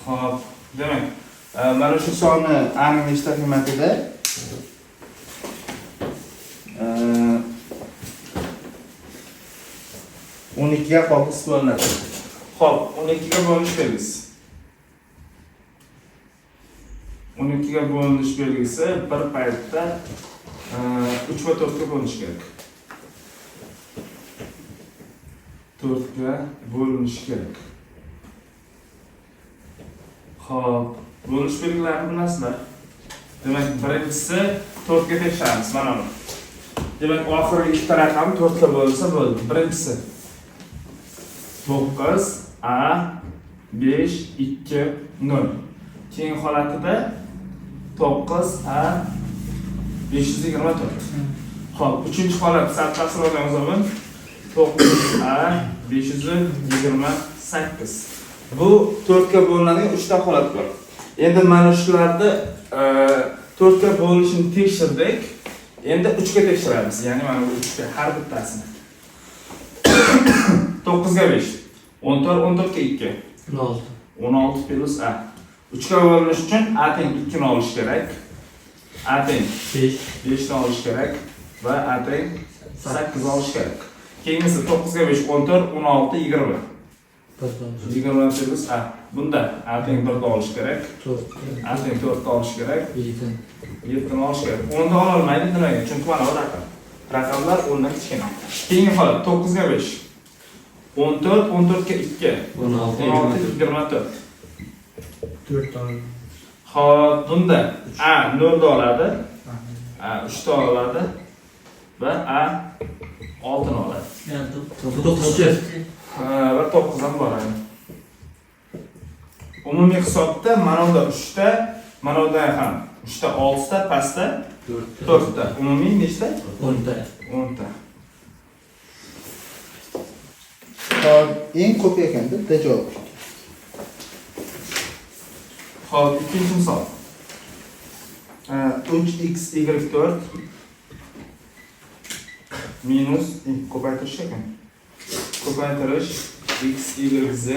Xo'p, demak, mana shu sonni a ning nechta qiymatida 12 ga qo'shib bo'linadi. Xo'p, 12 ga bo'linish belgisi. 12 ga bo'linish belgisi bir paytda 3 va 4 ga bo'linish kerak. 4 ga bo'linish kerak. Xo'p, bo'lish belgilarini bilasizlar. Demak, birinchisi 4 ga tekshiramiz. Mana bu. Demak, oxirgi ikkita raqam 4 ga bo'lsa bo'ldi. Birinchisi 9 a 5 2 0. Keyingi holatida 9 a 524. Xo'p, uchinchi holat sattasini yozaman. 9 a 528. Bu 4 ga bo'linadigan 3 ta holat bor. Endi mana shularni 4 ga bo'linishini tekshirdik. Endi 3 ga tekshiramiz. Ya'ni mana bu 3 ga har bittasini. 9 ga 5. 14, 14 ga 2. 16. 16 plus a. 3 ga bo'linish uchun a teng 2 ni olish kerak. A teng 5 ni olish kerak va a teng 8 olish kerak. Keyingisi 9 ga 5 14 16 20. 20 plus a. Bunda a teng 1 ni olish kerak. A teng 4 ni olish kerak. 7 ni olish kerak. 10 ni ola olmaydi nimaga? Chunki mana bu raqam. Raqamlar 10 dan kichkina. Keyingi holat 9 ga 5 14 14 ga 2 16 24. 4 tane. Xo'p, bunda a 0 ni oladi. A 3 ni oladi va a 6 ni oladi. Yani 9. Va 9 ham bor. Umumiy hisobda mana bunda 3 ta, mana bunda ham 3 ta, 6 ta, pastda 4 ta. Umumiy nechta? 10 ta. 10 ta. Hop, eng ko'p ekanda D javob. Hop, ikkinchi misol. 3x y4 minus ko'paytirish ekan. Ko'paytirish x y z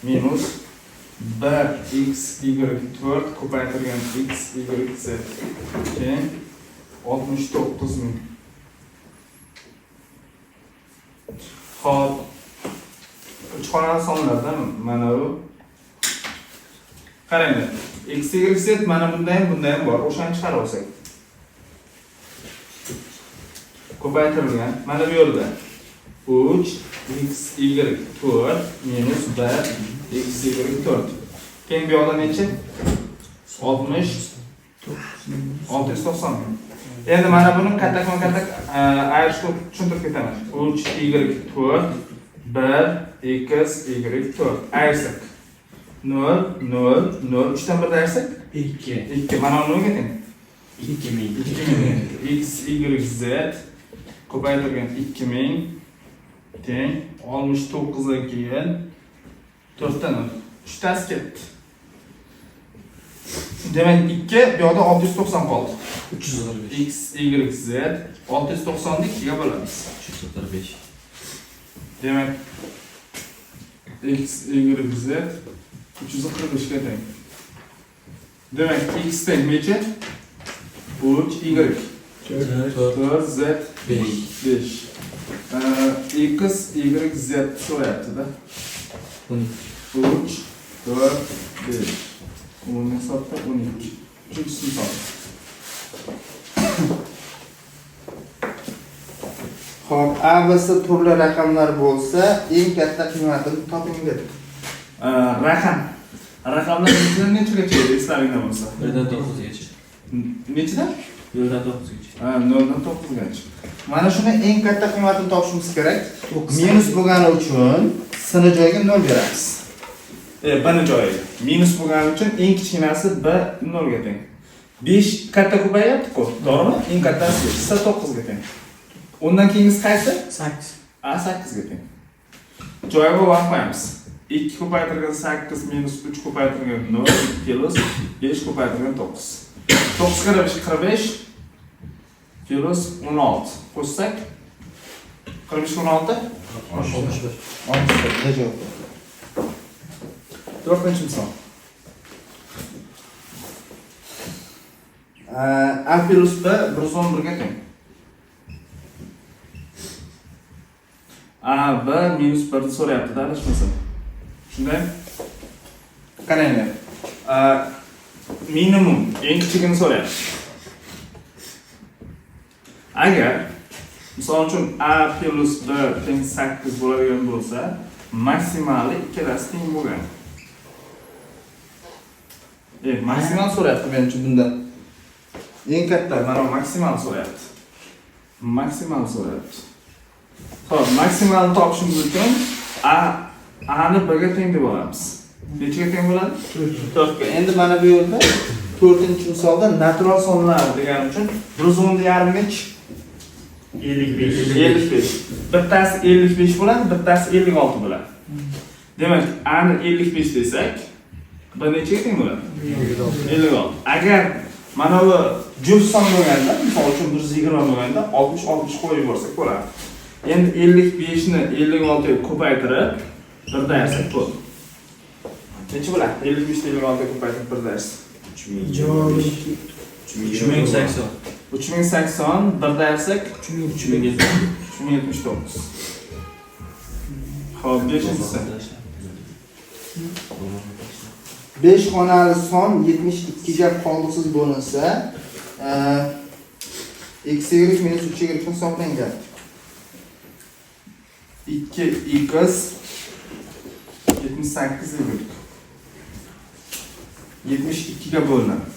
minus 1x y4 ko'paytirgan x y z teng 69000. Hop, uch xonali sonlardan mana bu. Qaranglar. X y z mana bunda ham bor. O'shani chiqarib olsak. Ko'paytirilgan mana bu yerda 3 x y4 minus 1 x y4. Keyin bu yoqda necha? 690. Endi mana buni katta ayirishni tushuntirib ketaman. 3 y4 1 x y4 ayirsak 0 0 0 3 dan 1 ayirsak 2. Mana nimaga teng? 2000. X y z ko'paytirgan 2000 teng 69 dan keyin 4 dan 3 tasi ketdi. Demak 2 bu yoqda 690 qoldi. 345. X y z 690 ni 2 ga bo'lamiz. 345. Demak x y z 345 ga teng. Demak x teng necha? 3 y 4 z 5. X y z so'rayapti-da. 3 4 5. Umumiy hisobda 12. Uchinchi misol. Hop, A va C turli raqamlar bo'lsa, eng katta qiymatini toping dedi. Raqamlar nechaga eslaringda bo'lsa? 1 dan 9 gacha. Nechidan? 0 dan 9 gacha. 0 dan 9 gacha. Mana shuni eng katta qiymatini topishimiz kerak. Minus bo'lgani uchun C ni joyiga 0 beramiz. Bani joyiga. Minus bo'lgani uchun eng kichkinasi b 0 ga teng. 5 katta ko'payyapti-ku, to'g'rimi? Eng kattasi C 9 ga teng. Undan keyingisi qaysi? 8. A 8 ga teng. Joyiga vaqt qo'yamiz. 2 ko'paytirgan 8 minus 3 ko'paytirgan 0 plus 5 ko'paytirgan 9. 9 kere 5 45 plus 16. Qo'shsak 45 16 61. 61 D javob. 4-misol. A plus B 111 ga teng. A, B minus 1 ni so'rayapti-da, adashmasam. Shunday? Qaranglar. Minimum eng kichigini so'rayapti. Agar misol uchun A plus B teng 8 bo'ladigan bo'lsa, maksimali ikkalasi teng bo'lgan. Maksimal so'rayapti menimcha bunda. Eng katta mana maksimal so'rayapti. Maksimal so'rayapti. Xo'p, maksimalni topishimiz uchun A ni B ga teng deb olamiz. Nechaga teng bo'ladi? 4 ga. Endi mana bu yerda 4-misolda natural sonlar degani uchun 110 yarimga 55. Bittasi 55 bo'ladi, bittasi 56 bo'ladi. Demak, A ni 55 desak, B nechaga teng bo'ladi? 56. Agar mana bu juft son bo'lganda, misol uchun 120 bo'lganda 60 qo'yib yuborsak bo'ladi. Endi 55 ni 56 ga ko'paytirib 1 darsak bo'ldi. Necha bo'ladi? 55 ni 56 ga ko'paytirib 1 darsak. 3080. 3080 1 darsak 3079. Xo'p, 5-inchisi. 5 xonali son 72 ga qoldiqsiz bo'linsa, x y minus 3y ni hisoblangan. 2x 78 72 ga bo'linadi.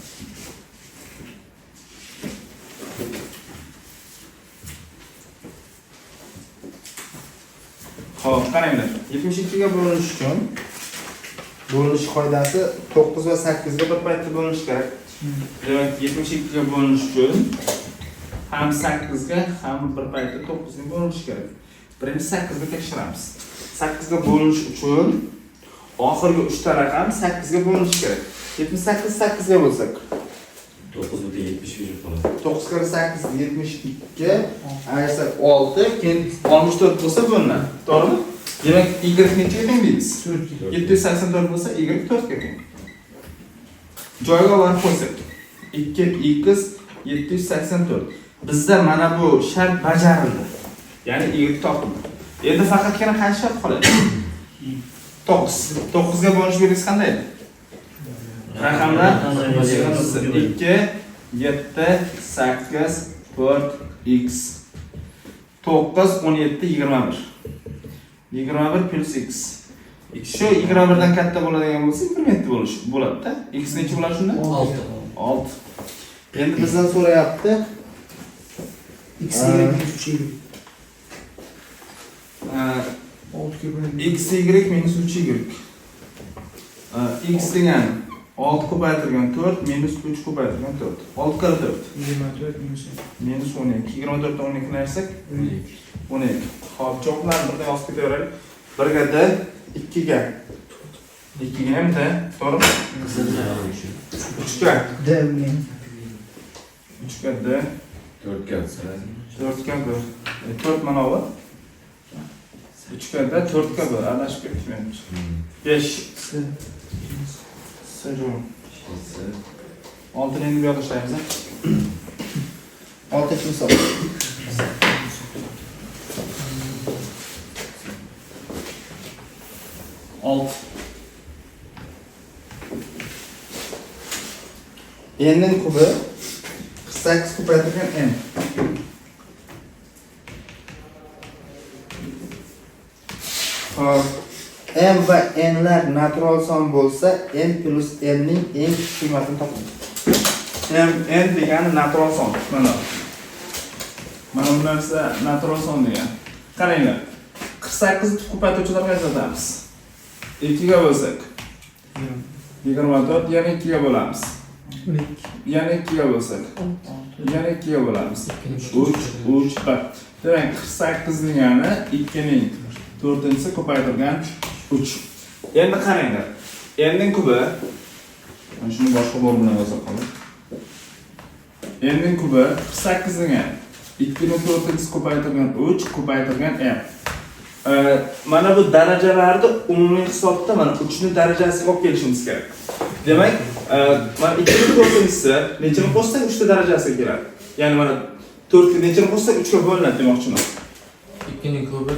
Xo'p, qaranglar. 72 ga bo'linish uchun bo'linish qoidasi 9 va 8 ga bir paytda bo'linish kerak. Demak, 72 ga bo'linish uchun ham 8 ga ham bir paytda 9 ga bo'linish kerak. Birinchi 8 ga tekshiramiz. 8 ga bo'linish uchun oxirgi 3 ta raqam 8 ga bo'linishi kerak. 78 8 ga bo'lsak 9/70 qoladi. 9 kare 8 72 ayirsak 6, keyin 64 bo'lsa bo'linadi. To'g'rimi? Demak, y nechaga teng deymiz? 784 bo'lsa y 4 ga teng. Joyga olib qo'ysak 2x 784. Bizda mana bu shart bajarildi. Ya'ni y topildi. Endi faqatgina qaysi shart qoladi? 9. 9 ga bo'linish belgisi qanday edi? Raqamlar 2 7 8 4 x 9 17 21. 21 plus x. Shu 21 dan katta bo'ladigan bo'lsa, inkrementli bo'ladi-da. X necha bo'ladi shunda? 6. Endi bizdan so'rayapti x y minus 3y. X y minus 3y. X degani 6 ko'paytirgan 4 minus 3 ko'paytirgan 4. 6 kare 4. 24 minus Minus 12. 24 dan 12 ni ayirsak 12. Xo'p, javoblarni birga yozib ketaveraylik. 1 ga d, 2 ga 2 ga ham d, to'g'rimi? 3 ga d men 3 ga d, 4 ga 4 ga b. 4 mana bu. 3 ga d, 4 ga b. Adashib ketdik menimcha. 5 Sejum. 6 ni endi bu yoqda ishlaymiz. 6-misol. N'ning kubi 48 ko'paytirgan n. M va n'lar natural son bo'lsa, n plus n ning eng kichik qiymatini toping. N degani natural son. Mana bu narsa natural son degani. Qaranglar. 48 ni ko'paytiruvchilarga ajratamiz. 2 ga bo'lsak 24, yana 2 ga bo'lamiz. 12. Yana 2 ga bo'lsak yana 2 ga bo'lamiz. 3 1. Demak, 48 degani 2 ning 4-si ko'paytirgan 3. Endi qaranglar. N ning kubi, mana shuni boshqa bo'l bilan yozib qo'ying. N ning kubi 48 degani 2 ning 4-si ko'paytirgan 3 ko'paytirgan m. Mana bu darajalarni umumiy hisobda mana 3 ning darajasiga olib kelishimiz kerak. Demak, mana 2 ning 4-si nechini qo'shsak 3 ta darajasiga keladi. Ya'ni mana 4 ga nechini qo'shsak 3 ga bo'linadi demoqchiman. 2 ning kubi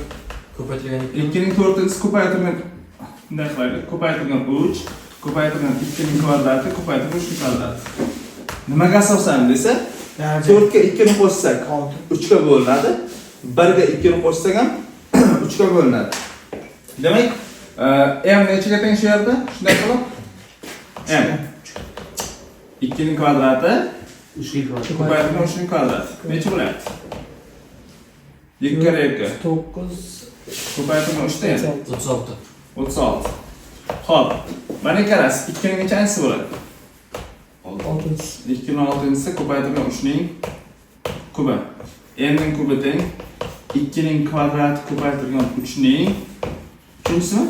ko'paytirilgan 2 ning 4-si ko'paytirilgan bunday qilaylik. Ko'paytirilgan 3, ko'paytirilgan 2 ning kvadrati, ko'paytirilgan 3 ning kvadrati. Nimaga asosan desa, 4 ga 2 ni qo'shsak 3 ga bo'linadi. 1 ga 2 ni qo'shsak ham 3 ga bo'linadi. Demak, m nechaga teng shu yerda? Shunday qilib m 2 ning kvadrati 3 ning kubi ko'paytirilgan 3 ning kvadrati. Necha bo'lyapti? 2 kere 2 9 ko'paytirilgan 3 ta 36. 36. Xo'p, mana ikkalasi 2 ning nechanchisi bo'ladi? 6. 2 ning 6-si ko'paytirilgan 3 ning kubi. n ning kubi teng 2 ning kvadrati ko'paytirilgan 3 ning uchinchisimi?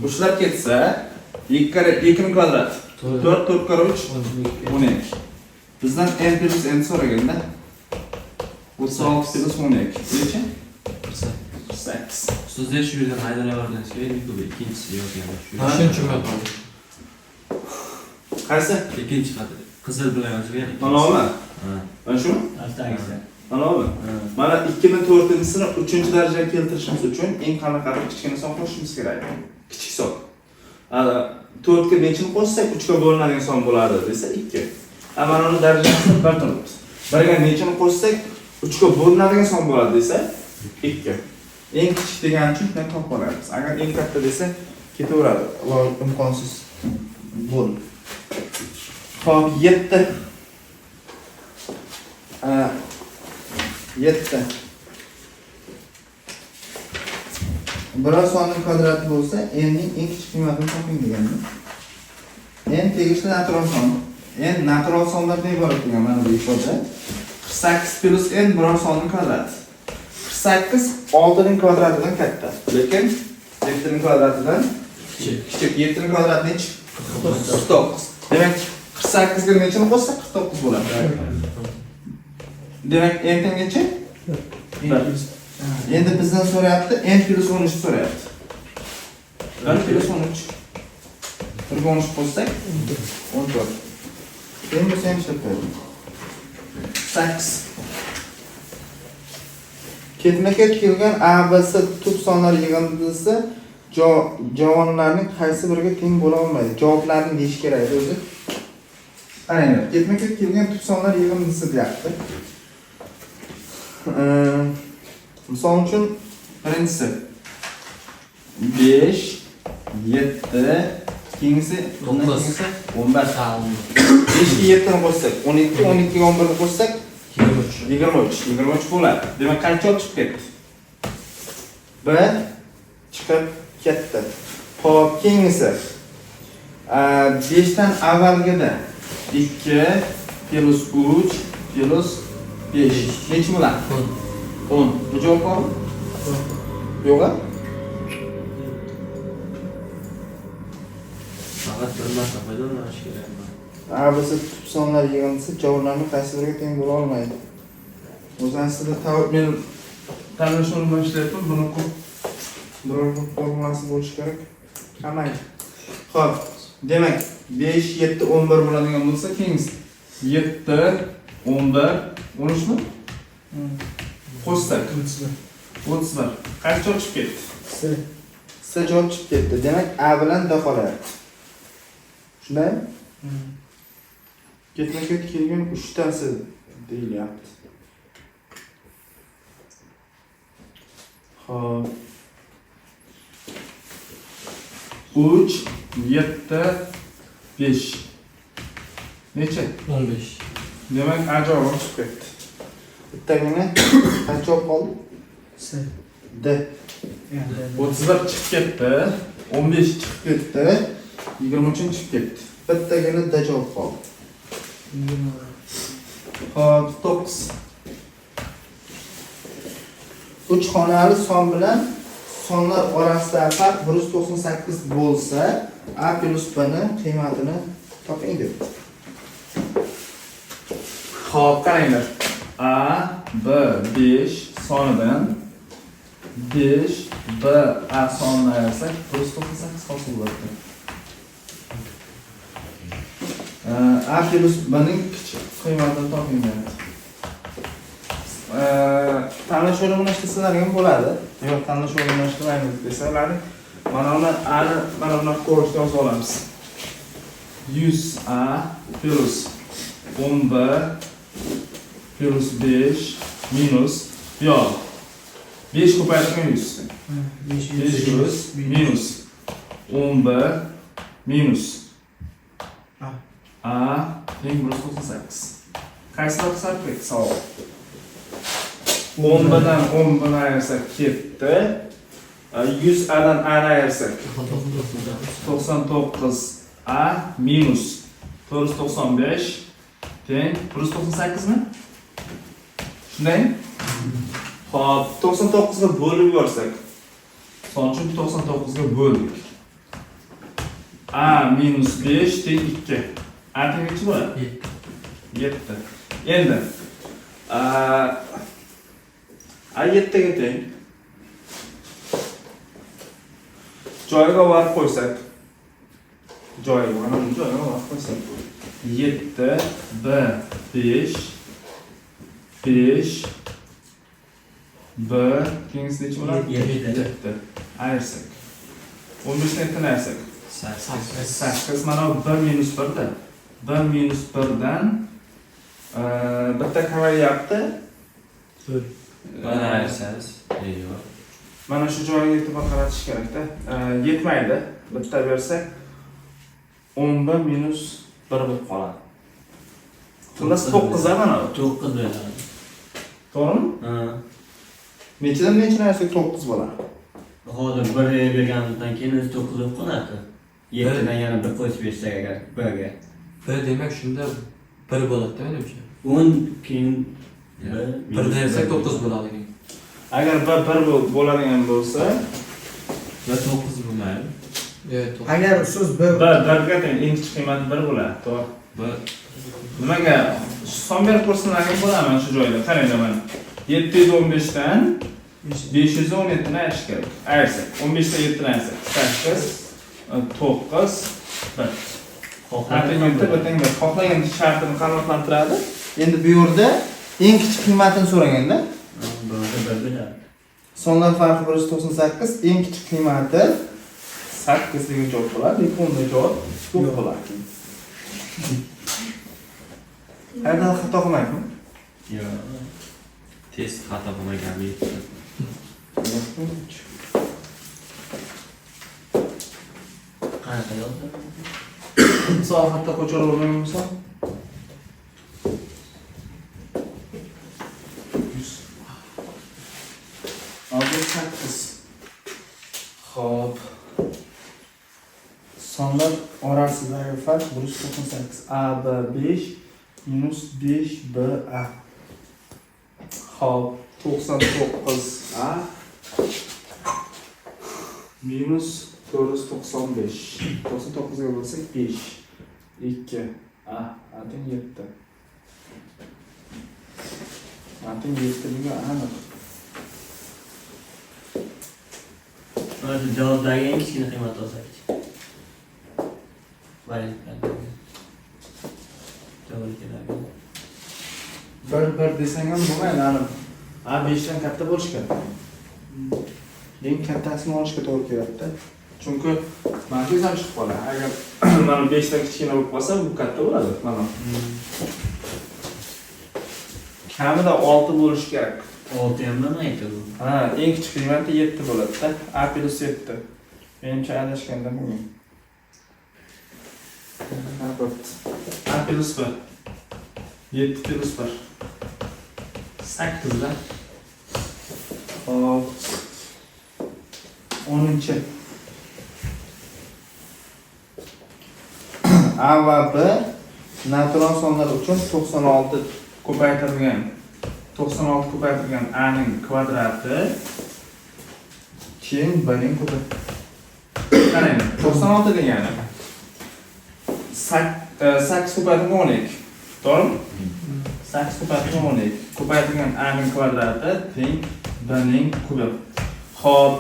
Ushlab ketsa 2 kare 2 ning kvadrati 4 4 kare 3 12. Bizdan n plus n so'raganda 36 plus 12 necha? 48. Sizlar shu yerdan haydalaverganingizga endi kubi ikkinchisi yozgan shu. Ha? Tushunchim yo'q hozir. Qaysi? Ikkinchi xat qizil bilan yozilgan. Manavi. Ha. Mana shu? Astag'firullah. Manavi. Mana 2/4-sini 3-darajaga keltirishimiz uchun eng qanaqadir kichkina son qo'shishimiz kerak. Kichik son. 4 ga nechini qo'shsak 3 ga bo'linadigan son bo'ladi desa 2. Mana uni darajasini 1 qilamiz. 1 ga nechini qo'shsak 3 ga bo'linadigan son bo'ladi desa 2. Eng kichik degani uchun shunday topib olamiz. Agar eng katta desa ketaveradi. Iloji imkonsiz bo'l. Xo'p, 7. 7. Biror sonning kvadrati bo'lsa, n ning eng kichik qiymatini toping degani. N tegishli natural son. N natural sonlardan iborat degan mana bu ifoda. 48 plus n biror sonning kvadrati. 48 6 ning kvadratidan katta. Lekin 7 ning kvadratidan kichik. 7 ning kvadrati necha? 49. Demak, 48 ga nechini qo'shsak 49 bo'ladi. Demak, n teng necha? Endi bizdan so'rayapti, n plus 13 so'rayapti. 1 plus 13. 1 ga 13 qo'shsak 14. Endi biz ham ishlab ko'ramiz. 8. Ketma-ket kelgan A, B, C tub sonlar yig'indisi javonlarning qaysi biriga teng bo'la olmaydi? Javoblarni deyish kerak o'zi. Qaranglar, ketma-ket kelgan tub sonlar yig'indisi deyapti. Misol uchun birinchisi 5, 7, keyingisi 9, 11. 5 ga 7 ni qo'shsak 12, 12 ga 11 ni qo'shsak 23 bo'ladi. Demak, qancha chiqib ketdi? 1 chiqib ketdi. Xo'p, keyingisi 5 dan avvalgida 2 plus 3 plus 5 necha bo'ladi? 10. Bu javob bormi? Yo'q-a? Faqat bir marta foydalanish kerak. A, B, C tub sonlar yig'indisi javonlarning qaysi biriga teng bo'la olmaydi? O'zi aslida men tanlashni bilan ishlayapman. Buni biror formulasi bo'lishi kerak. Qamaydi. Xo'p, demak 5, 7, 11 bo'ladigan bo'lsa, keyingisi 7, 11, 13 mi? Qo'shsak 31. Qancha chiqib ketdi? C javob chiqib ketdi. Demak, A bilan D qolyapti. Shundaymi? Ketma-ket kelgan 3 tasi deyilyapti. Xo'p. 3, 7, 5. Necha? 15. Demak, A javob chiqib ketdi. Bittagina qancha javob qoldi? D. 31 chiqib ketdi, 15 chiqib ketdi, 23 chiqib ketdi. Bittagina D javob qoldi. Xo'p, 9. 3 xonali son bilan sonlar orasidagi farq 198 bo'lsa, A plus B ning qiymatini toping deb. Xo'p, qaranglar. A, B, 5 sonidan 5, B, A sonini ayirsak 198 hosil bo'ladi. A plus B'ning kichik qiymatini toping deyapti. Tanlash o'rinlashtirsalar ham bo'ladi. Yo'q, tanlash o'rinlashtirmaymiz desalar, mana uni A'ni mana bunaqa ko'rishda yozib olamiz. 100A plus 10B plus 5 minus yo'q. 5 ko'paytirgan 100. 500 minus 10B minus A teng 198. Qaysi topsak savol. 10 dan 10 dan ayirsak ketdi. 100 A dan A ayirsak 99 A minus 495 teng 198 mi? Shundaymi? Xo'p, 99 ga bo'lib yuborsak. Son uchun 99 ga bo'ldik. A minus 5 teng 2. A teng necha bo'ladi? 7. Endi A 7 ga teng. Joyiga olib qo'ysak. Mana bu joyiga olib qo'ysak. 7 B 5 5 B tengsiz necha bo'ladi? 7. Ayirsak. 15 ni nechtani ayirsak? 8. Mana 1 minus 1 da. 1 minus 1 dan bitta kamayyapti. Bana ayırsanız. Eyvah. Mana shu joyiga e'tibor qaratish kerak-da. Yetmaydi. Bitta bersak 10 minus 1 bo'lib qoladi. Xullas 9 a mana bu. 9 bo'ladi. To'g'rimi? Ha. Nechadan nechani ayirsak 9 bo'ladi. Hozir 1 berganimizdan keyin 9 bo'lib qoladi. 7 dan yana 1 qo'shib bersak agar 1 ga. 1 demak shunda 1 bo'ladi-da menimcha. 10 keyin 1 dersak 9 bo'ladi. Agar 1 bo'ladigan bo'lsa, va 9 bo'lmaydi. Agar siz 1 ga teng eng kichik qiymati 1 bo'ladi. To'g'ri. Nimaga son berib ko'rsinlarga bo'ladi mana shu joyda. Qaranglar mana. 715 dan 517 ni ayirish kerak. Ayirsak, 15 dan 7 ni ayirsak, 8 9 1. Xohlagan shartini qanoatlantiradi. Endi bu yerda eng kichik qiymatini so'raganda, sonlar farqi 198, eng kichik qiymati 8 degan javob bo'ladi, lekin unda javob yo'q bo'ladi. Qayerda xato qilmayapmi? Yo'q. Test xato qilmaganmi? Qanaqa yozdi? Misol xato ko'chirib o'rnating misol. 8. Xo'p. Sonlar orasidagi farq 198. A B 5 minus 5 B A. Xo'p, 99 A minus 495. 99 ga bo'lsak 5 2 A teng 7. A teng 7 degan aniq. Mana javobdagi eng kichkina qiymat olsak. Variantlardan. Javob keladi. 1 desang ham bo'lmaydi, aniq. A 5 dan katta bo'lish kerak. Eng kattasini olishga to'g'ri kelyapti. Chunki markaz ham chiqib qoladi. Agar mana 5 dan kichkina bo'lib qolsa, bu katta bo'ladi. Mana. Kamida 6 bo'lish kerak. 6 ham bo'lmaydi bu. Ha, eng kichik qiymati 7 bo'ladi-da. A plus 7. Menimcha adashganda bunga. A plus 1. 7 plus 1. 8 da. Hop. 10-chi. A va B natural sonlar uchun 96 ko'paytirilgan. 96 ko'paytirilgan A ning kvadrati teng B ning kubi. Qarang, 96 degani 8 ko'paytirilgan 12. To'g'rimi? 8 ko'paytirilgan 12. Ko'paytirilgan A ning kvadrati teng B ning kubi. Xo'p,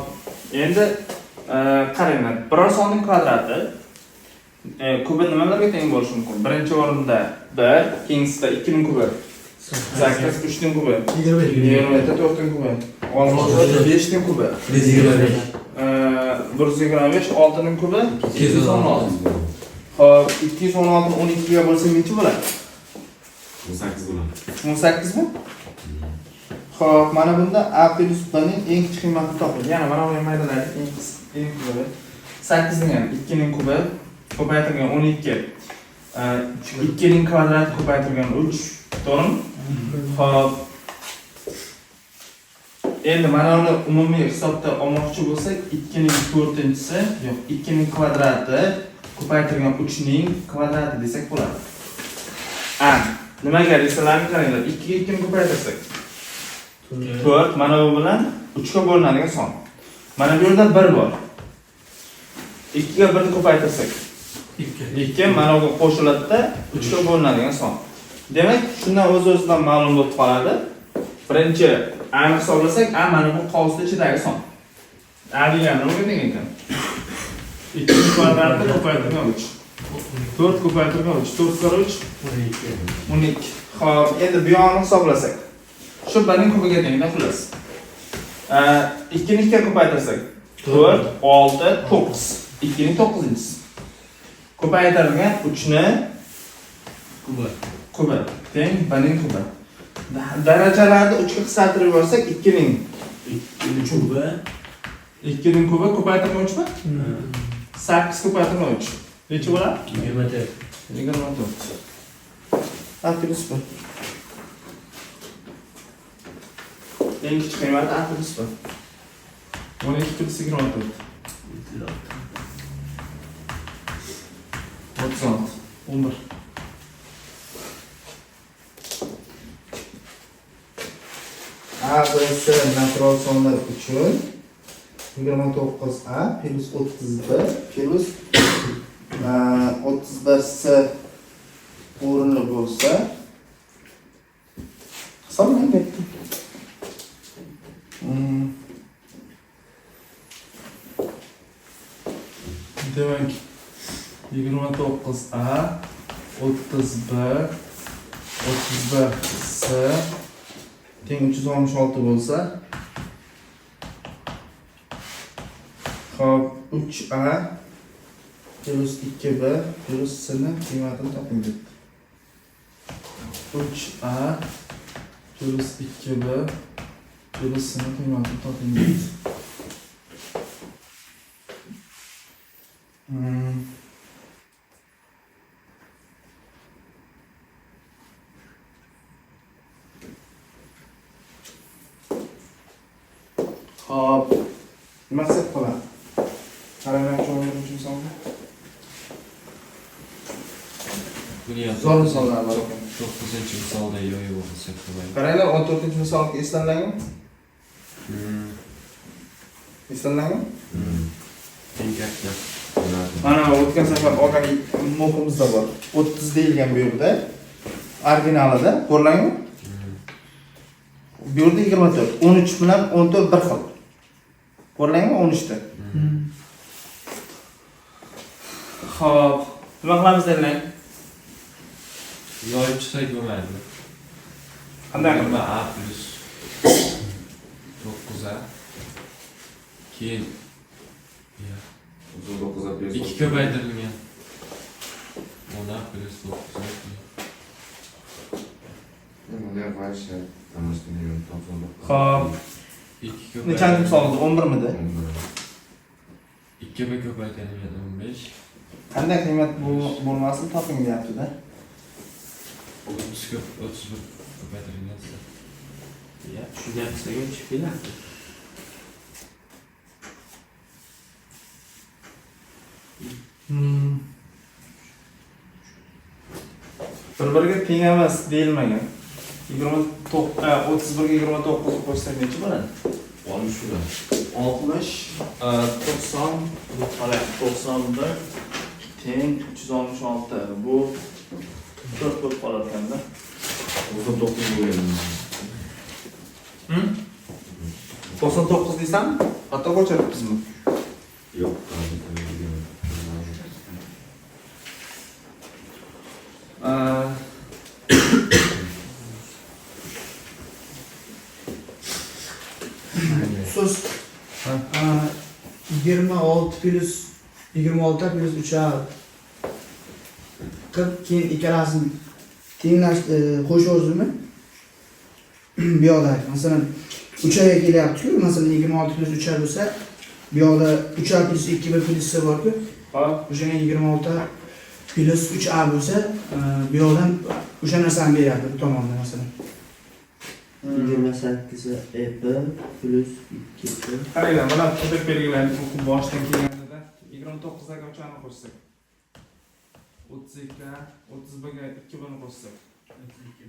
endi qaranglar, biror sonning kvadrati Kubi nimalarga teng bo'lishi mumkin? Birinchi o'rinda 1, keyingisida 2 ning kubi. 8, 3 ning kubi. 27, 4 ning kubi. 6, 5 ning kubi. 125, 6 ning kubi. 216. Xo'p, 216 ni 12 ga bo'lsa necha bo'ladi? 18 bo'ladi. 18 mi? Xo'p, mana bunda A plus B ning eng kichik qiymatini toping. Yana mana bu maydalarni eng kubi. 8 ning ham 2 ning kubi ko'paytirgan 12. 2 ning kvadrati ko'paytirgan 3. To'g'rimi? Xo'p. Endi mana uni umumiy hisobda olmoqchi bo'lsak, 2 ning 4-si, yo'q, 2 ning kvadrati ko'paytirgan 3 ning kvadrati desak bo'ladi. A nimaga desalarni qaranglar. 2 ga 2 ni ko'paytirsak 4 mana bu bilan 3 ga bo'linadigan son. Mana bu yerda 1 bor. 2 ga 1 ni ko'paytirsak 2 mana bunga qo'shiladi-da 3 ga bo'linadigan son. Demak, shundan o'z-o'zidan ma'lum bo'lib qoladi. Birinchi A ni hisoblasak, A mana bu qovusda ichidagi son. A degani nimaga teng ekan? 2 ning kvadrati ko'paytirgan 3. 4 ko'paytirgan 3, 4 kar 3 12. Xo'p, endi bu yoqni hisoblasak. Shu biring kubiga tengda xullas. 2 ni 2 ga ko'paytirsak 4, 6, 9. 2 ning 9-inchisi. Ko'paytirilgan 3 ni kubi teng 1 ning kubi. Darajalarni 3 ga qisqartirib yuborsak 2 ning kubi 2 ning kubi ko'paytirgan 3 mi? 8 ko'paytirgan 3. Necha bo'ladi? 24. 24. A plus B. Eng kichik qiymati A plus B. 12 plus 24. 36. 11. A, B, C natural sonlar uchun 29A plus 30B plus 31C o'rinli bo'lsa hisoblang ketdi. Demak 29A 30B 30C teng 366 bo'lsa, xo'p 3A plus 2B plus C ni qiymatini toping deb. 3A plus 2B plus C ni qiymatini toping deb. Hop. Nima qilsak bo'ladi? Qaranglar, cho'g'irib misolni. Zo'r misollar bor ekan. 9-misolda yo'q bo'lsa qo'ying. Qaranglar, 14-misolga eslanlangmi? Eslanlangmi? Eng katta. Mana o'tgan safar olgan mo'qimizda bor. 30 deyilgan bu yerda. Originalida, ko'rlangmi? Bu yerda 24. 13 bilan 14 bir xil. Ko'rlangmi 13 da? Xo'p, nima qilamiz deylar? Yo'q chiqsak bo'lmaydi. Qanday Nima A plus 9A keyin 39 plus 2 ko'paytirilgan 10A plus 9A. Bunday qilishlar. Tanishtirmayman, topsam. Xo'p, 2 nechanchi misolda 11 midi? 2 ga ko'paytirilgan 15. Qanday qiymat bo'lmasin toping deyapti-da. 31 ko'paytirilgan. Ya, tushunyapsizmi? Chiqib keladi. Bir-biriga teng emas deyilmagan. 31 ga 29 qo'shsak necha bo'ladi? 60 bo'ladi. 60 90 bu qalay 91 teng 366. Bu 4 bo'lib qolar ekanda. 99 bo'ladi. 99 desam, xato ko'chiribsizmi? Yo'q. plus 26 plus 3'a 40 keyin ikkalasini tenglash qo'shyapsizmi? Bu yoqda masalan 3 ga kelyapti-ku, masalan 26 plus 3 bo'lsa, bu yoqda 3 plus 2 bir plussi bor-ku. Hop. O'shanga 26 plus 3a bo'lsa, bu yoqdan o'sha narsani beryapti bu tomonda masalan. 28 Apple plus 2. Qaranglar, mana bu belgilarni o'qib boshdan kelganida 29 ga ochani qo'shsak. 32 ga 31 ga 2 buni qo'shsak.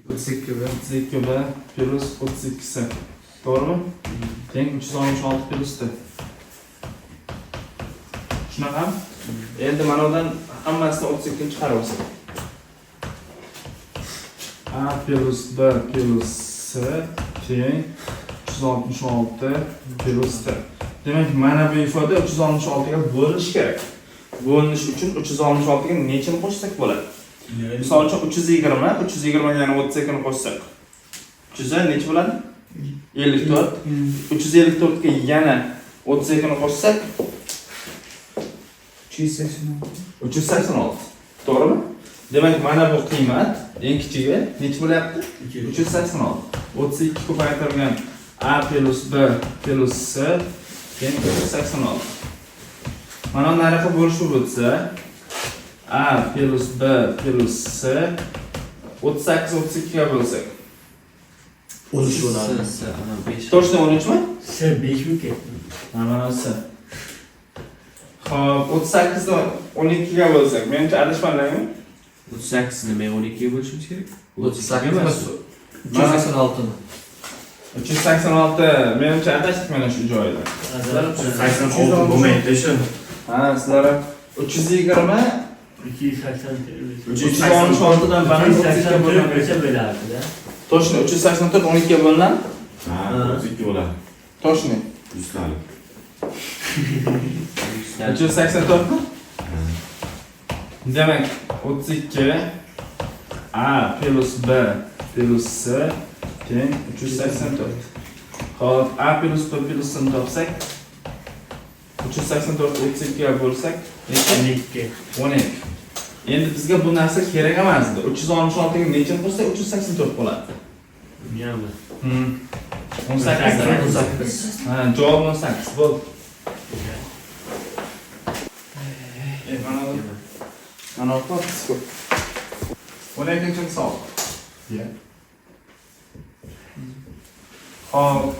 32 ga plus 32si. To'g'rimi? Teng 366 plusda. Shunaqa? Endi mana bundan hammasini 32 chiqarib olsak. A plus B plus C teng 366 plus T. Demak, mana bu ifoda 366 ga bo'linish kerak. Bo'linish uchun 366 ga nechini qo'shsak bo'ladi? Misol uchun 320 ga yana 32 ni qo'shsak. 300 ga necha bo'ladi? 54. 354 ga yana 32 ni qo'shsak 386. To'g'rimi? Demak, mana bu qiymat eng kichigi necha bo'lyapti? 386. 32 ko'paytirilgan A plus B plus C teng 386. Mana nariga bo'lish bo'lsa A plus B plus C 38 32 ga bo'lsak 13 bo'ladi. Ana 5. Точно 13 mi? Sen 5 mi ketdi? Mana C. Xo'p, 38 dan 12 ga bo'lsak, menimcha adashmaganmi? 38 ni men 12 ga bo'lishimiz kerak. 38 emas. 386 ni. 386 menimcha adashdik mana shu joyda. 86 bo'lmaydi shu. Ha, sizlar 320 280 366 dan bana 32 ga bo'lgan bo'lsa bo'lardi-da. Точно 384 12 ga bo'linadi. Ha, 32 bo'ladi. Точно. Ustali. 384 mi? Demak, 32 A plus B plus C teng 384. Xo'p, A plus B plus C ni topsak 384 32 ga bo'lsak necha? 12. Endi bizga bu narsa kerak emas edi. 366 ga nechini qo'shsak 384 bo'ladi. Ya'ni 18. Ha, javob 18 bo'ldi. Mana bu qisqa. 12-chi misol. Hop.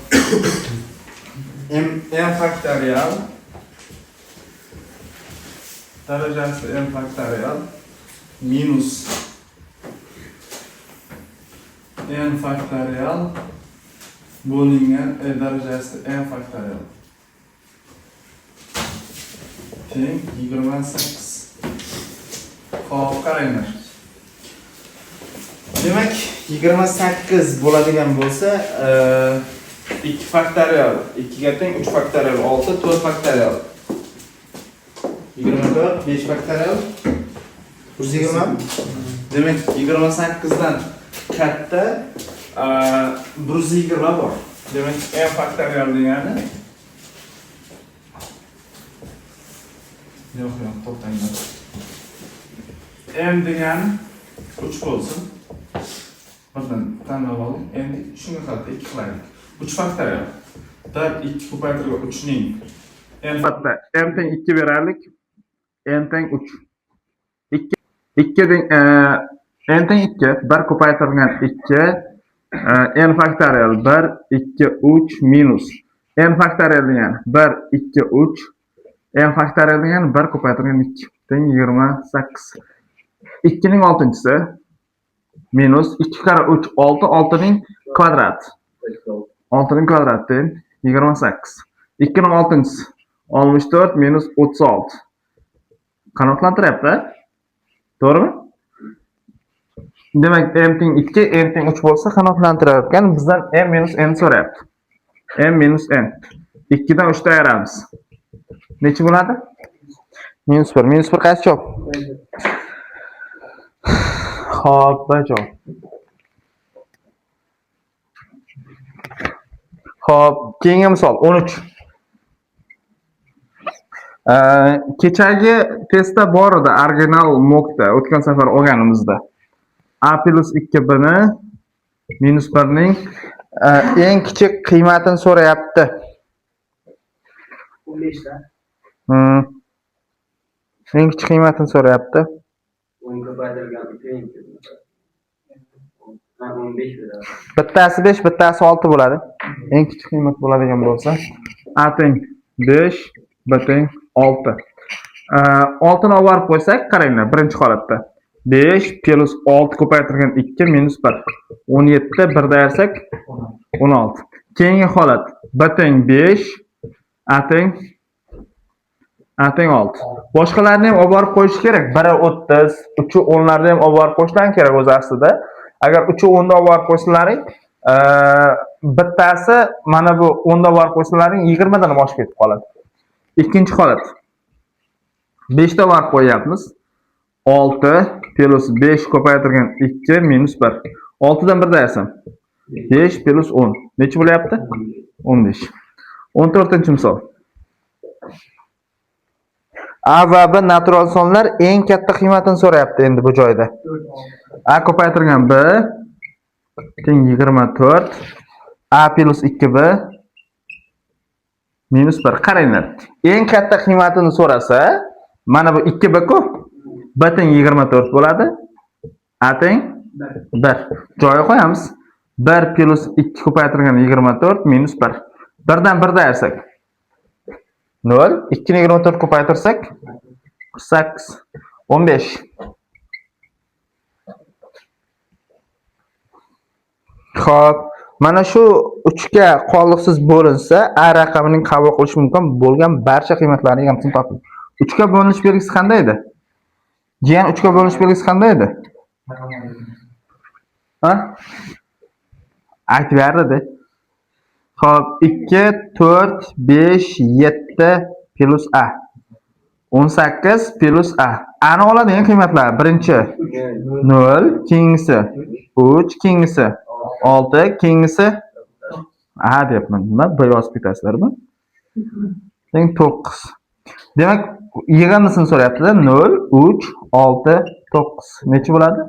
M faktorial darajasi m faktorial minus n faktorial bo'lingan darajasi n faktorial teng 28. Xo'p, qaranglar. Demak, 28 bo'ladigan bo'lsa, 2 faktorial 2 ga teng 3 faktorial 6 4 faktorial 24 5 faktorial 120. Demak, 28 dan katta 120 bor. Demak, n faktorial degani yo'q, to'xtanglar. M degani 3 bo'lsin. Bundan tanlab oling. Endi shunga qarata 2 qilaylik. 3 faktorial. 1 2 ko'paytirgan 3 ning n faktorial m teng 2 berarlik. N teng 3. 2 teng n teng 2, 1 ko'paytirgan 2 n faktorial 1 2 3 minus n faktorial degani 1 2 3 n faktorial degani 1 ko'paytirgan 2 teng 28. 2 ning 6-chisi minus 2 kare 3 6 6 ning kvadrat. 6 ning kvadrat teng 28. 2 ning 6-chisi 64 minus 36. Qanoatlantiryapti. To'g'rimi? Demak, m teng 2, n teng 3 bo'lsa qanoatlantirayotgan, bizdan m minus n so'rayapti. M minus n. 2 dan 3 ta ayiramiz. Necha bo'ladi? Minus 1. Minus 1 qaysi javob? Xo'p, bajo. Xo'p, keyingi misol 13. Kechagi testda bor edi, original mockda, o'tgan safar olganimizda. A plus 2b ni minus 1 ning eng kichik qiymatini so'rayapti. 15 ta. Eng kichik qiymatini so'rayapti. 10 ko'paytirilgan 15 beradi. Bittasi 5, bittasi 6 bo'ladi. Eng kichik qiymat bo'ladigan bo'lsa, A teng 5, B teng 6. 6 ni olib borib qo'ysak, qaranglar, birinchi holatda 5 plus 6 ko'paytirilgan 2 minus 1. 17 1 da ayirsak 16. Keyingi holat B teng 5, A teng 6. Boshqalarni ham olib borib qo'yish kerak. Biri 30, 3 10larni ham olib borib qo'yishlar kerak o'z aslida. Agar 3 10 da olib borib qo'ysalaring, bittasi mana bu 10 da olib borib qo'ysalaring 20 dan oshib ketib qoladi. Ikkinchi holat. 5 da olib borib qo'yapmiz. 6 plus 5 ko'paytirilgan 2 minus 1. 6 dan 1 da ayrsam 5 plus 10. Necha bo'lyapti? 15. 14-misol. A va B natural sonlar eng katta qiymatini so'rayapti endi bu joyda. A ko'paytirilgan B teng 24. A plus 2B minus 1. Qaranglar. Eng katta qiymatini so'rasa, mana bu 2B ku B teng 24 bo'ladi. A teng 1. Joyiga qo'yamiz. 1 plus 2 ko'paytirilgan 24 minus 1. 1 dan 1 da ayirsak 0. 2 ni 24 ko'paytirsak 48. 15. Xo'p, mana shu 3 ga qoliqsiz bo'linsa, A raqamining qabul qilish mumkin bo'lgan barcha qiymatlarning egamini toping. 3 ga bo'linish belgisi qanday edi? Jiyan 3 ga bo'linish belgisi qanday edi? Ha? Aytib berdi. Xo'p, 2 4 5 7 plus A. 18 plus A. A ni oladigan qiymatlar birinchi 0, keyingisi 3, keyingisi 6, keyingisi A deyapman. Nima? B yozib ketasizlarmi? Teng 9. Demak, yig'indisini so'rayapti-da. 0, 3, 6, 9. Necha bo'ladi?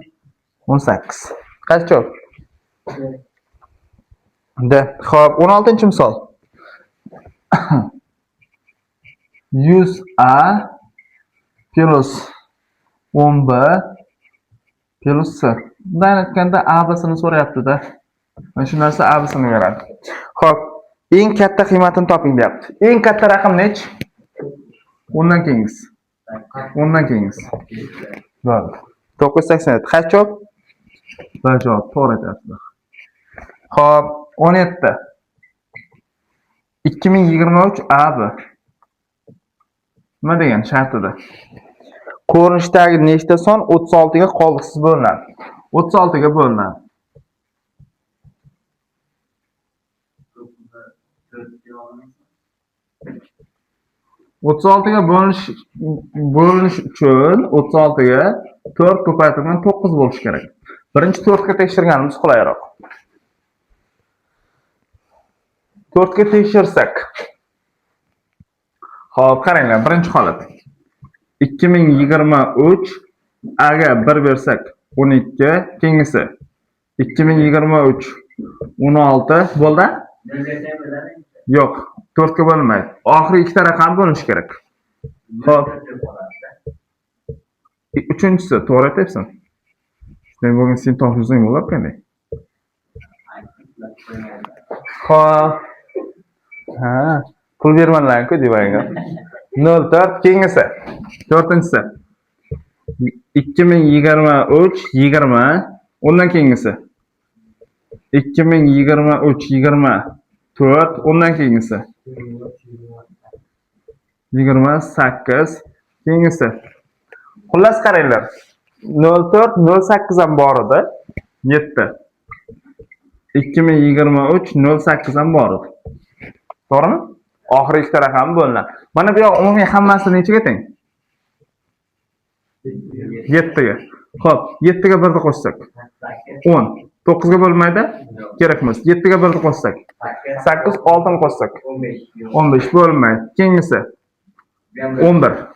18. Qancha? De, xo'p, 16-misol. 100A plus 10B plus C. Bundan aytganda A b'sini so'rayapti-da. Mana shu narsa A b'sini beradi. Xo'p, eng katta qiymatini toping deyapti. Eng katta raqam nech? 10dan keyingisi. 10dan keyingisi. Bo'ldi. 987. Qancha javob? Bir javob to'g'ri aytyapsizlar. Xo'p, 17. 2023 AB. Nima degan shartida? Ko'rinishdagi nechta son 36 ga qoldiqsiz bo'linadi? 36 ga bo'linadi. 36 ga bo'linish uchun 36 ga 4 ko'paytirilgan 9 bo'lishi kerak. Birinchi 4 ga tekshirganimiz qulayroq. 4 ga tekshirsak. Xo'p, qaranglar, birinchi holat. 2023 A ga 1 bersak 12, keyingisi 2023 16 bo'ldi? Yo'q, 4 ga bo'lmaydi. Oxirgi ikkita raqam bo'linishi kerak. Xo'p. Uchinchisi, to'g'ri aytyapsan. Men bo'lgan sen topshirsangiz bo'lib qanday? Xo'p. Ha, pul bermanlar-ku demayga. 04 keyingisi. 4-si. 2023 20, undan keyingisi. 2023 24, undan keyingisi. 28, keyingisi. Xullas qaranglar. 04 08 ham bor edi. 7. 2023 08 ham bor edi. To'g'rimi? Oxirgi ikkita raqam bo'linadi. Mana bu yoq umumiy hammasi nechaga teng? 7 ga. Xo'p, 7 ga 1 ni qo'shsak 10. 9 ga bo'lmaydi? Kerak emas. 7 ga 1 ni qo'shsak 8, 6 ni qo'shsak 15 bo'lmaydi. Keyingisi 11.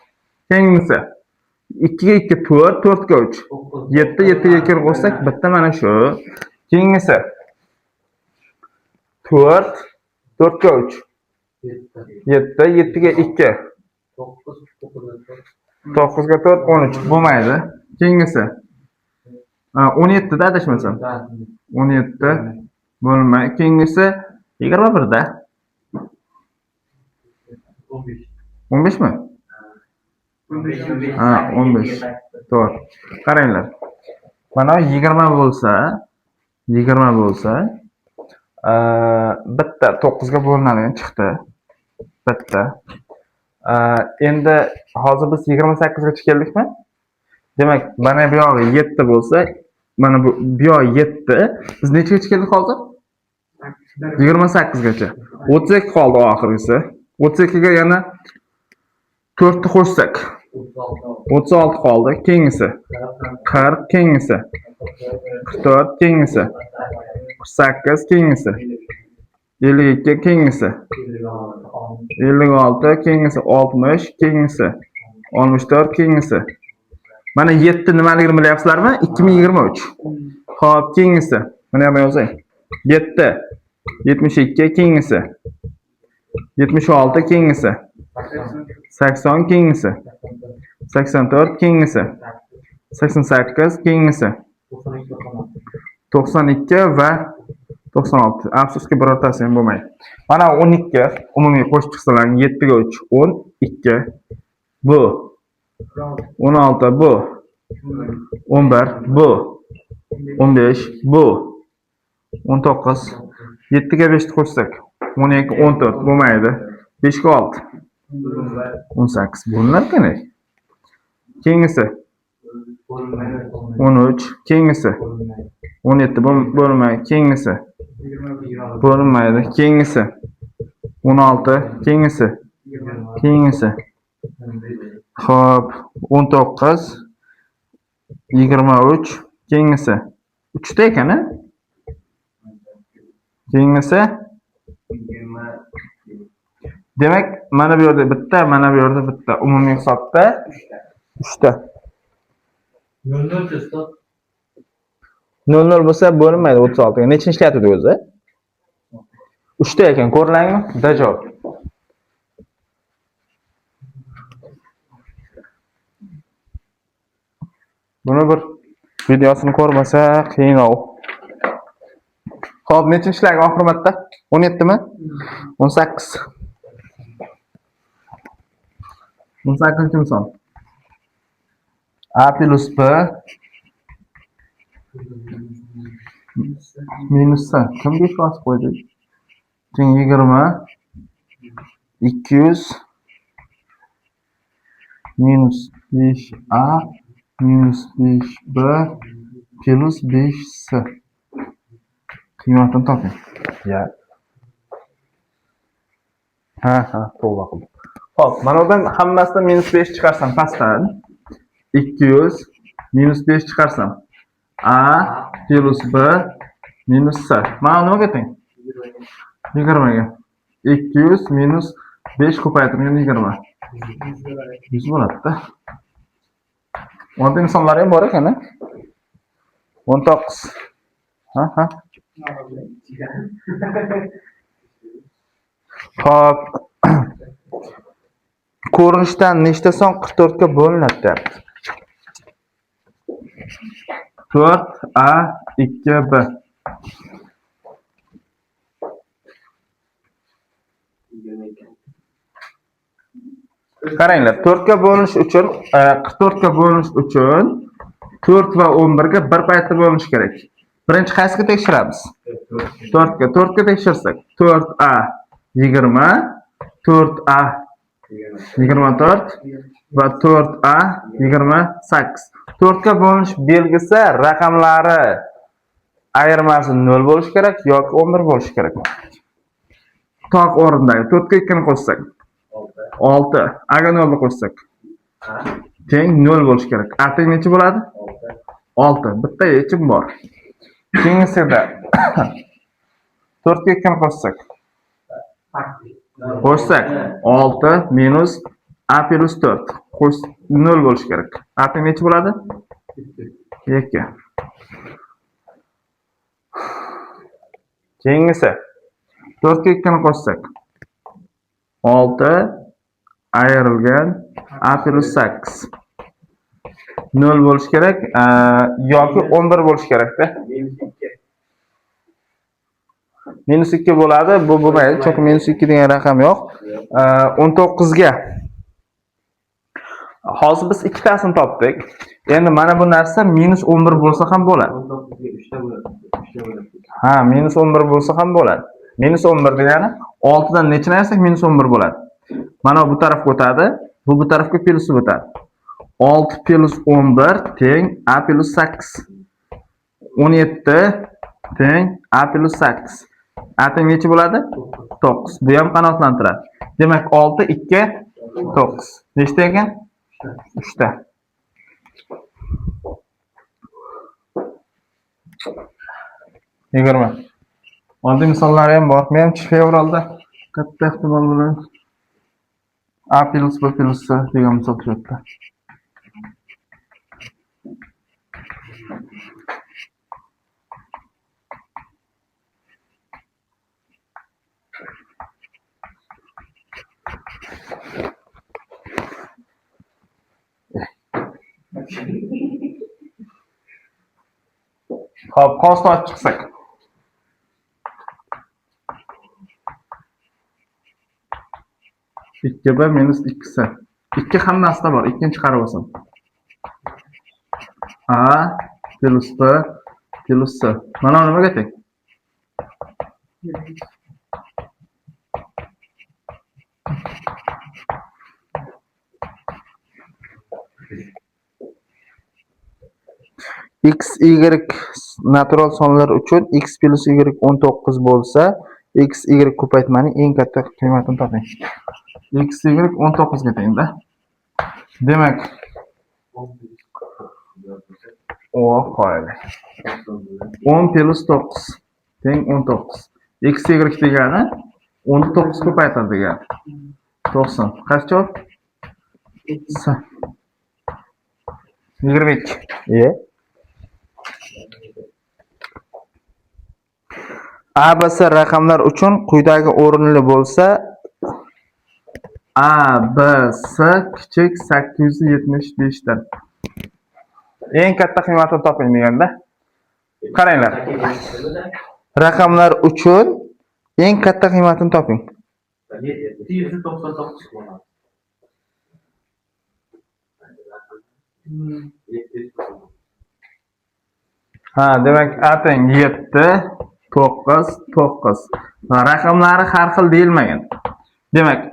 Keyingisi 2 ga 2 4, 4 ga 3. 7, 7 ga 2 qo'shsak bitta mana shu. Keyingisi 4, 4 ga 3. 7, 7 ga 2. 9 ga 4, 13 bo'lmaydi. Keyingisi 17 da adashmasam. 17 bo'lmay. Keyingisi 21 da. 15 mi? 15. To'g'ri. Qaranglar. Mana 20 bo'lsa, bitta 9 ga bo'linadigan chiqdi. Bitta. Endi hozir biz 28 gacha keldikmi? Demak, mana bu yog'i 7 bo'lsa, mana bu yog'i 7. Biz nechaga keldik hozir? 28 gacha. 32 qoldi oxirgisi. 32 ga yana 4 ni qo'shsak 36 qoldi. Keyingisi 40, keyingisi 44, keyingisi 48, keyingisi 52, keyingisi 56, keyingisi 60, keyingisi 64, keyingisi. Mana 7 nimaligini bilyapsizlarmi? 2023. Xo'p, keyingisi. Mana ham yozay. 7, 72, keyingisi 76, keyingisi 80, keyingisi 84, keyingisi 88, keyingisi 92 va 96. Afsuski birortasi ham bo'lmaydi. Mana 12 umumiy qo'shib chiqsalar 7 ga 3 12 bu 16 bu 11 bu 15 bu 19 7 ga 5 ni qo'shsak 12 14 bo'lmaydi. 5 ga 6 18 bo'linar ekan. Keyingisi 13, keyingisi 17 bo'lmaydi. Keyingisi bo'lmaydi. Keyingisi 16, keyingisi xo'p 19 23, keyingisi 3 ta ekan-a? Keyingisi demak, mana bu yerda bitta, mana bu yerda bitta. Umumiy hisobda 3 ta. 00 bo'lsa bo'lmaydi 36 ga. Nechini ishlatdik o'zi? 3 ta ekan, ko'rdingmi? Da javob. Buni bir videosini ko'rmasa qiynov. Xo'p, nechinchi ishlarga oxir marta? 17 mi? 18. 18 misol. A plus B minus C. Kim 5 bosib qo'ydi? 20 200 minus 5A minus 5B plus 5C. Qiymatini toping. Ya. Ha, to'g'ri qildim. Xo'p, mana bundan hammasidan minus 5 chiqarsam pastdan 200 minus 5 chiqarsam A plus B minus C. Mana nimaga teng? 20 ga. 200 minus 5 ko'paytirgan 20. 100 bo'ladi-da. O'nta insonlar ham bor ekan-a? 19. Ha. Xo'p. Ko'rinishdan nechta son 44 ga bo'linadi deyapti. 4A 2B. Qaranglar, 4 ga bo'linish uchun 44 ga bo'linish uchun 4 va 11 ga bir paytda bo'linish kerak. Birinchi qaysiga tekshiramiz? 4 ga. 4 ga tekshirsak 4A 20, 4A 24 va 4A 28. 4 ga bo'linish belgisi raqamlari ayirmasi 0 bo'lishi kerak yoki 11 bo'lishi kerak. Toq o'rindagi 4 ga 2 ni qo'shsak 6. Agar 0 ni qo'shsak teng 0 bo'lishi kerak. A teng necha bo'ladi? 6. Bitta yechim bor. Keyingisida 4 ga 2 ni qo'shsak 6 minus A plus 4. Qo'sh 0 bo'lishi kerak. A teng necha bo'ladi? 2. Keyingisi 4 ga 2 ni qo'shsak 6 ayrilgan A plus 8. 0 bo'lishi kerak yoki 11 bo'lishi kerak-da. Minus 2 bo'ladi. Bu bo'lmaydi, chunki minus 2 degan raqam yo'q. 19 ga hozir biz ikkitasini topdik. Endi mana bu narsa minus 11 bo'lsa ham bo'ladi. Ha, minus 11 bo'lsa ham bo'ladi. Minus 11 degani 6 dan nechini ayirsak minus 11 bo'ladi. Mana bu tarafga o'tadi, bu tarafga plus o'tadi. 6 plus 11 teng A plus 8. 17 teng A plus 8. A teng necha bo'ladi? 9. Bu ham qanotlantiradi. Demak 6 2 9. Nechta ekan? 3 ta. Yigirma. Oddiy misollari ham bor. Men fevralda katta ehtimol bilan A plus B plus C degan misol tushadi. Hop, qosni ochib chiqsak. ikki B minus 2C. 2 hammasida bor. Ikkinchi chiqarib olsam. A plus B plus C. Mana nimaga teng? X, Y natural sonlar uchun x plus y 19 bo'lsa, x, y ko'paytmaning eng katta qiymatini toping. X, y 19 ga tengda. Demak, qo'yaylik. 10 plus 9 teng 19. X, y degani 19 ko'paytirdi degani. 90. Qancha javob? 22. A, B, C raqamlar uchun quyidagi o'rinli bo'lsa, A, B, C kichik 875 dan. Eng katta qiymatini toping deganda. Qaranglar. Raqamlar uchun eng katta qiymatini toping. 799 bo'ladi. Ha, demak A teng 7 9 9. Raqamlari har xil deyilmagan. Demak,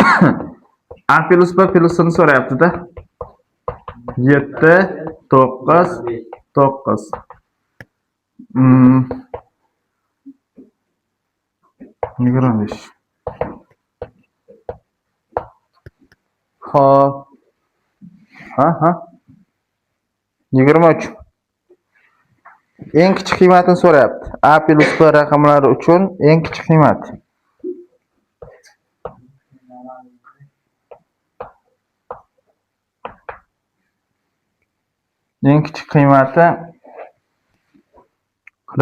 A plus B plus ni so'rayapti-da. 7 9 9. Yigirma besh. Hop. Ha. 23. Eng kichik qiymatini so'rayapti. A plus B raqamlari uchun eng kichik qiymat. Eng kichik qiymati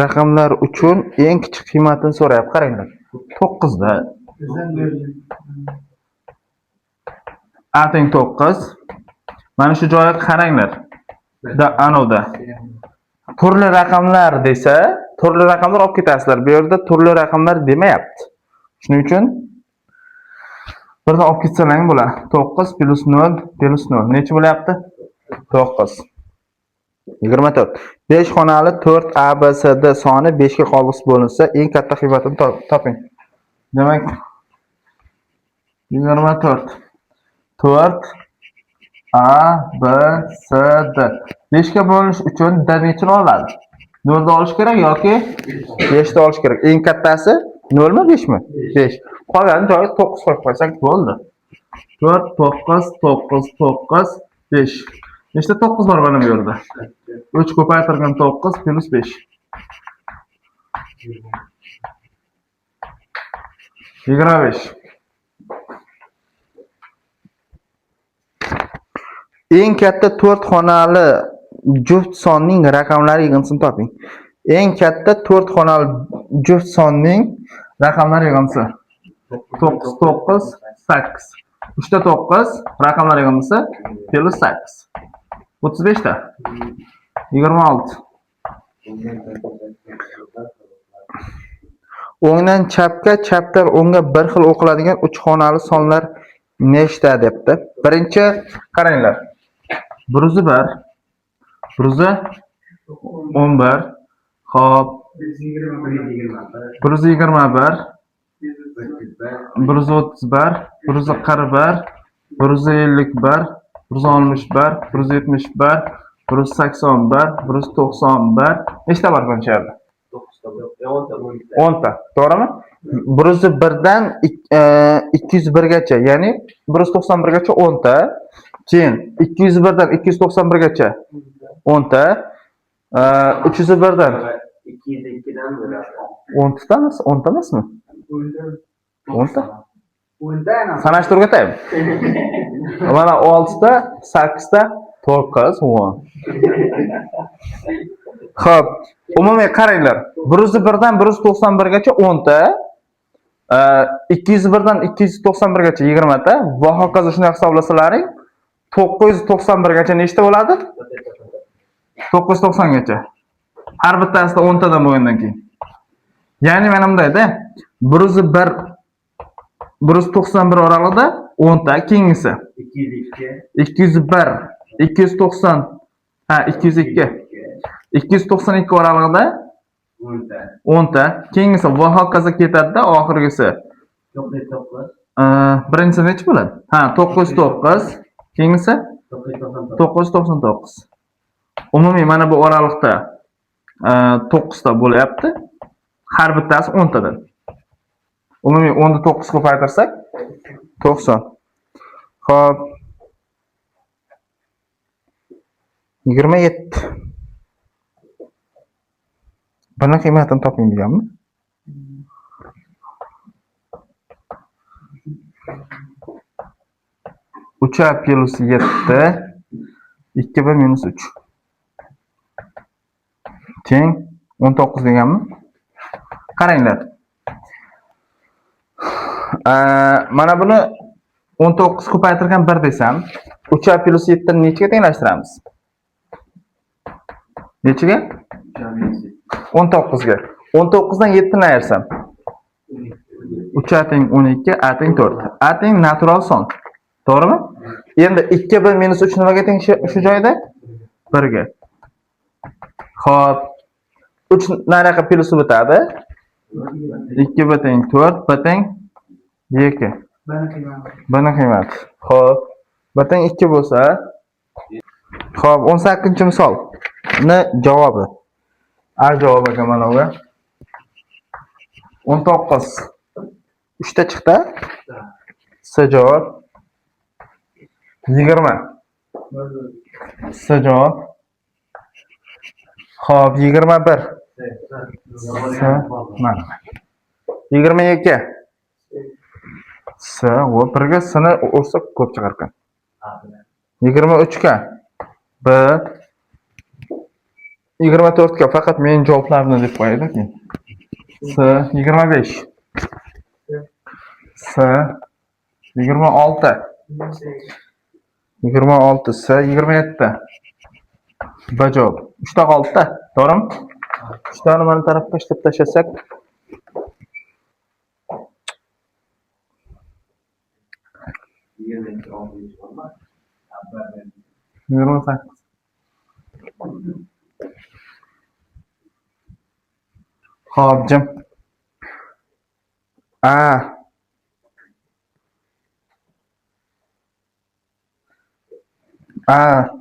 raqamlar uchun eng kichik qiymatini so'rayapti. Qaranglar. 9 da. A teng 9. Mana shu joyga qaranglar. Anoda. Turli raqamlar desa, turli raqamlar olib ketasizlar. Bu yerda turli raqamlar demayapti. Shuning uchun birdan olib ketsalang bo'ladi. 9 plus 0 plus 0. Necha bo'lyapti? 9. 24. 5 xonali 4 A, B, C, D soni 5 ga qolg'is bo'linsa, eng katta qiymatini toping. Demak 24. 4 A, B, C, D. 5 ga bo'linish uchun D nechini oladi? 0 da olish kerak yoki 5 da olish kerak. Eng kattasi 0 mi 5 mi? 5. Qolgan joyiga 9 qo'yib qo'ysak bo'ldi. 4 9 9 9 5. Nechta 9 bor mana bu yerda? 3 ko'paytirgan 9 plus 5. 25. Eng katta 4 xonali juft sonning raqamlari yig'indisini toping. Eng katta 4 xonali juft sonning raqamlari yig'indisi. 9 9 8. 3 ta 9 raqamlar yig'indisi plus 8. 35 ta. 26. O'ngdan chapga, chapdan o'ngga bir xil o'qiladigan 3 xonali sonlar nechta debdi. Birinchi qaranglar. 101, 111, hop, 121, 131, 141, 151, 161, 171, 181, 191. Nechta bor bu yerda? 10 ta. To'g'rimi? 101 dan 201 gacha, ya'ni 191 gacha 10 ta. Keyin 201 dan 291 gacha 10 ta. 301 dan 202 dan bo'ladi. 10 ta emas, 10 ta emasmi? 10 ta. 10 ta. Sanashtirib o'taymi? Mana 6 ta, 8 ta, 9, 10. Xo'p, umumiy qaranglar. 101 dan 191 gacha 10 ta, 201 dan 291 gacha 20 ta va hokazo shunday hisoblasalaring 991 gacha nechta bo'ladi? 990 gacha. Har bittasida 10 tadan bo'lgandan keyin. Ya'ni mana bundayda 101 191 oralig'ida 10 ta, keyingisi 201 290 202 292 oralig'ida 10 ta, keyingisi va hokazo ketadi-da, oxirgisi. Birinchisi necha bo'ladi? 909, keyingisi 999. Umumiy mana bu oraliqda 9 ta bo'lyapti. Har bittasi 10 tadan. Umumiy 10 ni 9 ko'paytirsak 90. Xo'p. 27. Buni qiymatini toping deganmi? Uch plus 7 2 va minus 3 teng 19 deganmi? Qaranglar. Mana buni 19 ko'paytirgan 1 desam, 3 plus 7 ni nechaga tenglashtiramiz? Nechaga? 19 ga. 19 dan 7 ni ayirsam 3 teng 12, a teng 4. A teng natural son. To'g'rimi? Endi 2 va minus 3 nimaga teng shu joyda? 1 ga. Xo'p. 3 nariyoqqa plus o'tadi. 2 va teng 4, va teng 2. Buni qiymati. Xo'p. Va teng 2 bo'lsa, xo'p, 18-misol ni javobi. A javobiga mana bu. 19. 3 ta chiqdi. S javob 20. S javob. Xo'p, 21. S mana. 22. S va 1 ga sini ursa ko'p chiqar ekan. 23 ga B 24 ga faqat men javoblarni deb qo'yaylik keyin. S 25. S 26. 26 S 27. B javob. 3 ta qoldi-da, to'g'rimi? 3 tani mana tarafga tashlab tashlasak 28. Xo'p, jim. A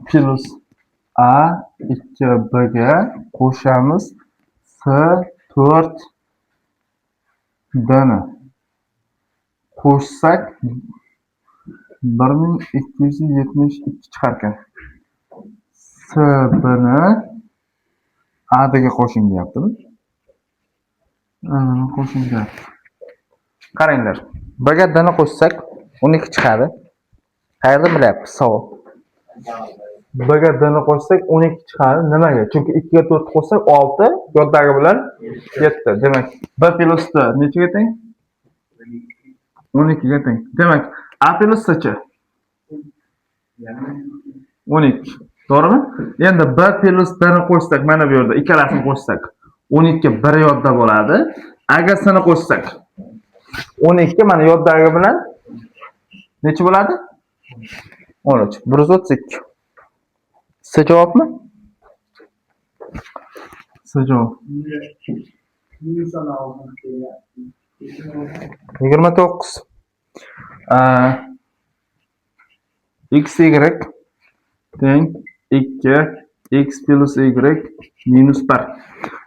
plus A 2B ga qo'shamiz S 4 D ni. Qo'shsak 1272 chiqar ekan. S B ni A ga qo'shing deyaptimi? Qo'shing deyapti. Qaranglar. B ga D ni qo'shsak 12 chiqadi. Qayerda bilyapsiz savol? 1 ga d-ni qo'shsak 12 chiqadi. Nimaga? Chunki 2 ga 4 qo'shsak 6, yo'ldagi bilan 7. Demak, b plus d nechaga teng? 12 ga teng. Demak, a plus c-chi 12. To'g'rimi? Endi b plus d-ni qo'shsak, mana bu yerda ikkalasini qo'shsak 12 bir yodda bo'ladi. Agar c-ni qo'shsak 12 mana yoddagi bilan necha bo'ladi? 13. 132. C javobmi? C javob. 29. X y teng 2 x plus y minus 1.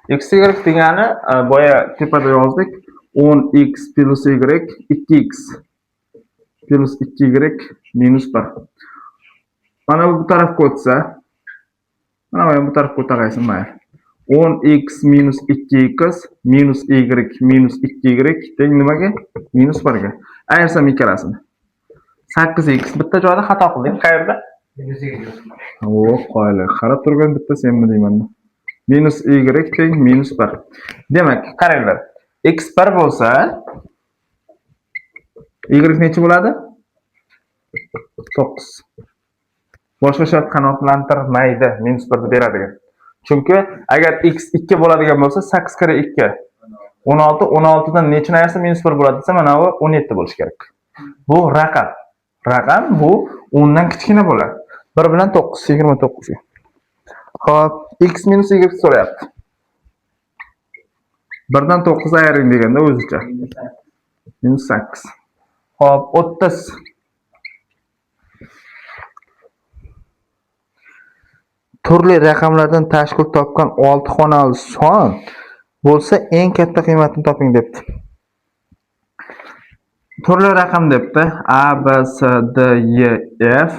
X y degani boya tepada yozdik. 10x plus y 2x plus 2y minus 1. Mana bu tarafga o'tsa, mana bu tarafga o'tag'aysin mayli. 10x minus 2x minus y minus 2y teng nimaga? Minus 1 ga. Ayirsam ikkalasini. 8x bitta joyda xato qildik. Qayerda? O, qoyili. Qarab turgan bitta senmi deyman. Minus y teng minus 1. Demak, qaranglar. X 1 bo'lsa, y necha bo'ladi? 9. Boshqa shart qanoatlantirmaydi, minus 1 ni beradi. Chunki agar x 2 bo'ladigan bo'lsa, 8 kare 2 16, 16 dan nechini ayirsa minus 1 bo'ladi desa, mana bu 17 bo'lishi kerak. Bu raqam. Raqam bu 10 dan kichkina bo'ladi. 1 bilan 9, 29 ga. Xo'p, x minus y so'rayapti. 1 dan 9 ayiring deganda o'zicha. Minus 8. Xo'p, 30. Turli raqamlardan tashkil topgan 6 xonali son bo'lsa, eng katta qiymatini toping debdi. Turli raqam debdi. A, B, C, D, Y, F.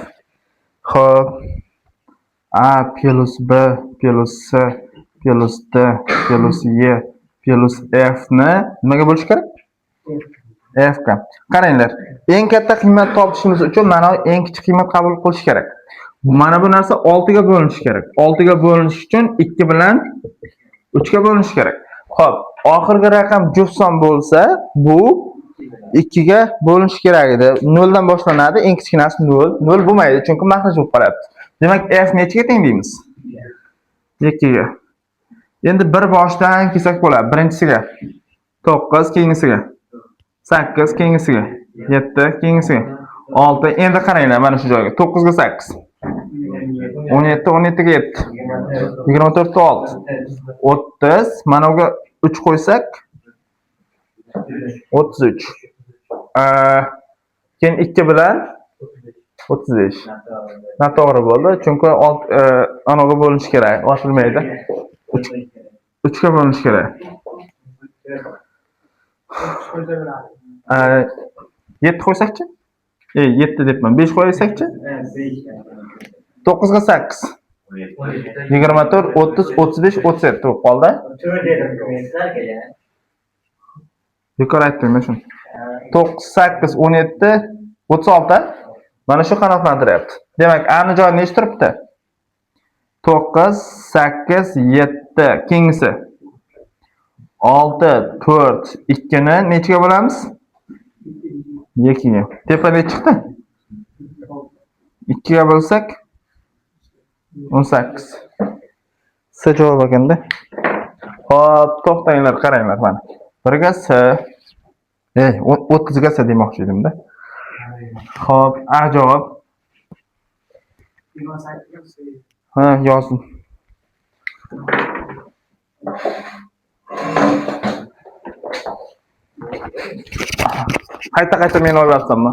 Xo'p, A plus B plus C plus D plus Y plus F ni nimaga bo'lish kerak? F ga. Qaranglar, eng katta qiymat topishimiz uchun mana eng kichik qiymat qabul qilish kerak. Mana bu narsa 6 ga bo'linishi kerak. 6 ga bo'linish uchun 2 bilan 3 ga bo'linishi kerak. Xo'p, oxirgi raqam juft son bo'lsa, bu 2 ga bo'linishi kerak edi. 0 dan boshlanadi, eng kichkinasi 0. 0 bo'lmaydi, chunki maxraj bo'lib qolyapti. Demak, f nechaga teng deymiz? 2 ga. Endi bir boshdan kelsak bo'ladi. Birinchisiga 9, keyingisiga 8, keyingisiga 7, keyingisiga 6. Endi qaranglar mana shu joyga. 9 ga 8. 17, 17 ga 7. 24 ga 6. 30. Mana buga 3 qo'ysak 33. Keyin 2 bilan 35. Noto'g'ri bo'ldi, chunki anaga bo'linish kerak. Ochilmaydi. 3 ga bo'linish kerak. 7 qo'ysakchi? 7 debman. 5 qo'ysakchi? 9 ga 8. 24, 30, 35, 37 bo'lib qoldi. Bekor aytdim men shuni. 9, 8, 17, 36. Mana shu qanoatlantiryapti. Demak, A ni joyi nechta turibdi? 9, 8, 7. Keyingisi 6, 4, 2 ni nechaga bo'lamiz? 2 ga. Tepada chiqdi? 2 ga bo'lsak 18. C javob ekanda. Xo'p, to'xtanglar, qaranglar mana. 1 ga C. 30 ga C demoqchi edimda. Xo'p, A javob. Ha, yozdim. Qayta men o'ylabsammi?